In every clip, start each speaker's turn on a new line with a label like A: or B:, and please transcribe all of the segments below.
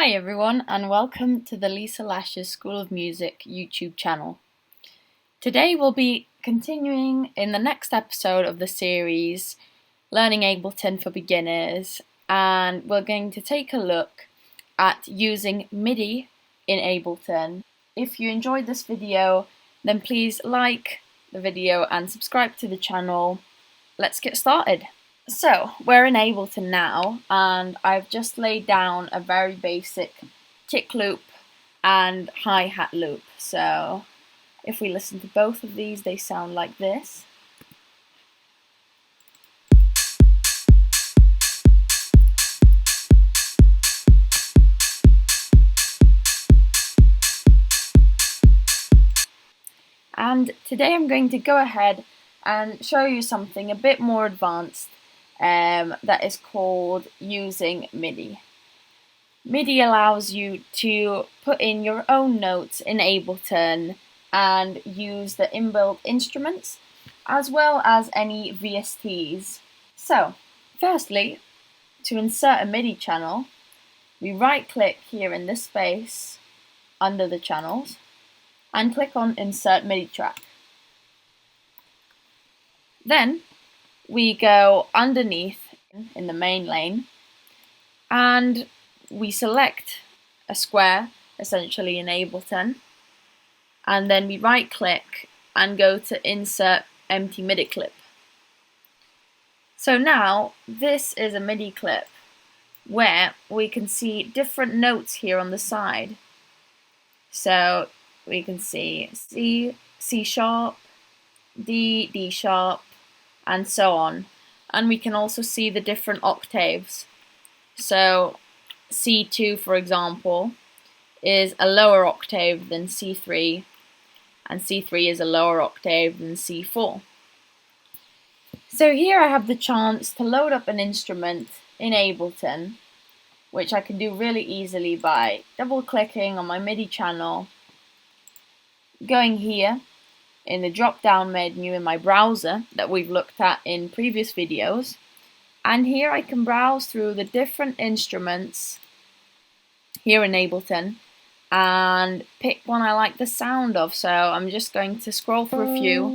A: Hi everyone and welcome to the Lisa Lash's School of Music YouTube channel. Today we'll be continuing in the next episode of the series Learning Ableton for Beginners, and we're going to take a look at using MIDI in Ableton. If you enjoyed this video, then please like the video and subscribe to the channel. Let's get started. So, we're in Ableton now, and I've just laid down a very basic kick loop and hi-hat loop. So, if we listen to both of these, they sound like this. And today I'm going to go ahead and show you something a bit more advanced that is called using MIDI. MIDI allows you to put in your own notes in Ableton and use the inbuilt instruments as well as any VSTs. So, firstly, to insert a MIDI channel, we right-click here in this space under the channels and click on Insert MIDI Track. Then we go underneath in the main lane and we select a square, essentially in Ableton, and then we right click and go to Insert Empty MIDI Clip. So now this is a MIDI clip where we can see different notes here on the side. So we can see C, C sharp, D, D sharp, and so on. And we can also see the different octaves. So C2, for example, is a lower octave than C3, and C3 is a lower octave than C4. So here I have the chance to load up an instrument in Ableton, which I can do really easily by double-clicking on my MIDI channel, going here in the drop-down menu in my browser that we've looked at in previous videos, and here I can browse through the different instruments here in Ableton and pick one I like the sound of. So I'm just going to scroll through a few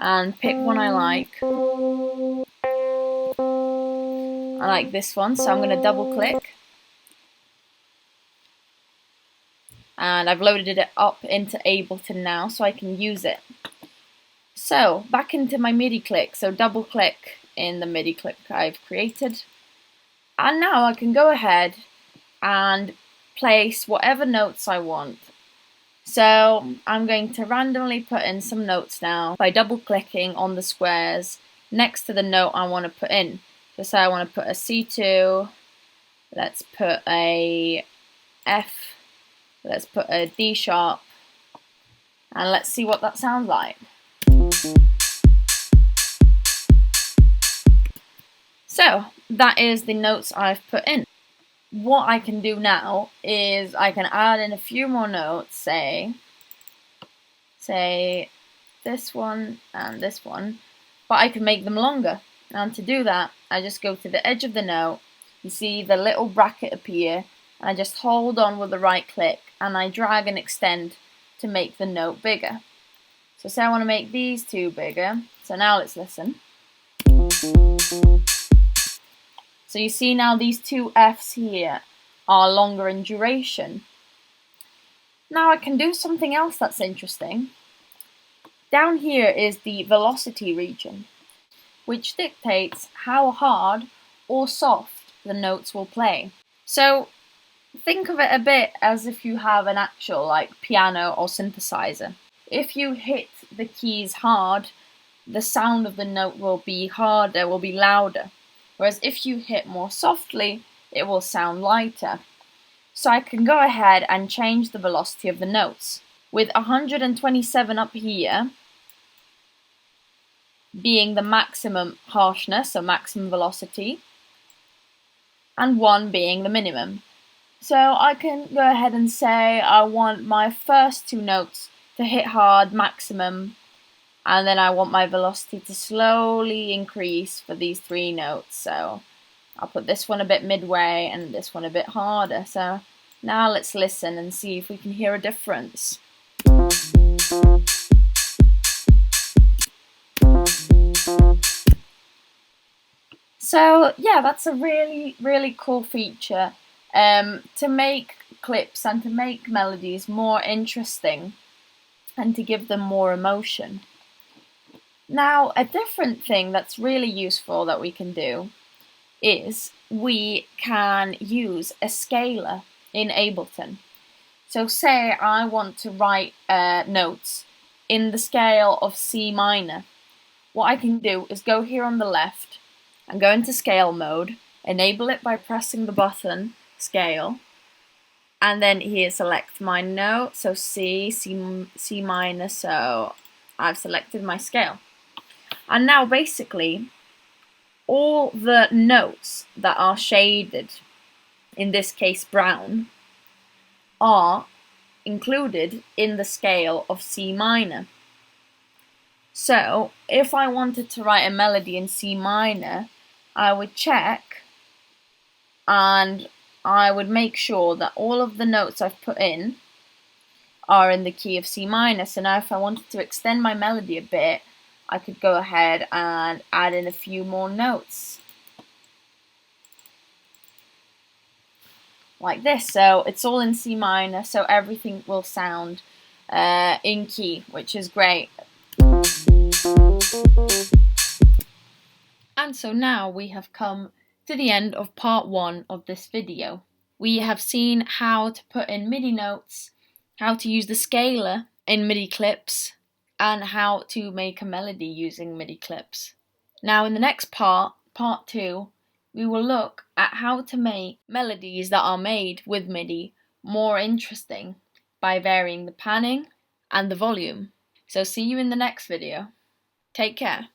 A: and pick one I like. I like this one, so I'm going to double click. And I've loaded it up into Ableton now so I can use it. So, back into my MIDI click, so double click in the MIDI click I've created. And now I can go ahead and place whatever notes I want. So, I'm going to randomly put in some notes now by double clicking on the squares next to the note I want to put in. So say I want to put a C2, let's put a F, let's put a D sharp, and let's see what that sounds like. So that is the notes I've put in. What I can do now is I can add in a few more notes, say this one and this one, but I can make them longer. And to do that, I just go to the edge of the note, you see the little bracket appear, and I just hold on with the right click and I drag and extend to make the note bigger. So say I want to make these two bigger, so now let's listen. So you see now these two Fs here are longer in duration. Now I can do something else that's interesting. Down here is the velocity region, which dictates how hard or soft the notes will play. So think of it a bit as if you have an actual piano or synthesizer. If you hit the keys hard, the sound of the note will be harder, will be louder. Whereas if you hit more softly, it will sound lighter. So I can go ahead and change the velocity of the notes. With 127 up here being the maximum harshness, so maximum velocity, and 1 being the minimum. So I can go ahead and say I want my first two notes to hit hard, maximum, and then I want my velocity to slowly increase for these three notes. So I'll put this one a bit midway and this one a bit harder. So now let's listen and see if we can hear a difference. So yeah, that's a really cool feature to make clips and to make melodies more interesting and to give them more emotion. Now, a different thing that's really useful that we can do is we can use a scalar in Ableton. So say I want to write notes in the scale of C minor. What I can do is go here on the left and go into scale mode, enable it by pressing the button scale, and then here select my note, so C minor, so I've selected my scale. And now basically all the notes that are shaded, in this case brown, are included in the scale of C minor. So if I wanted to write a melody in C minor, I would check and I would make sure that all of the notes I've put in are in the key of C minor. So now if I wanted to extend my melody a bit, I could go ahead and add in a few more notes. Like this. So it's all in C minor, so everything will sound in key, which is great. And so now we have come to the end of part 1 of this video. We have seen how to put in MIDI notes, how to use the scalar in MIDI clips, and how to make a melody using MIDI clips. Now in the next part, part 2, we will look at how to make melodies that are made with MIDI more interesting by varying the panning and the volume. So see you in the next video. Take care.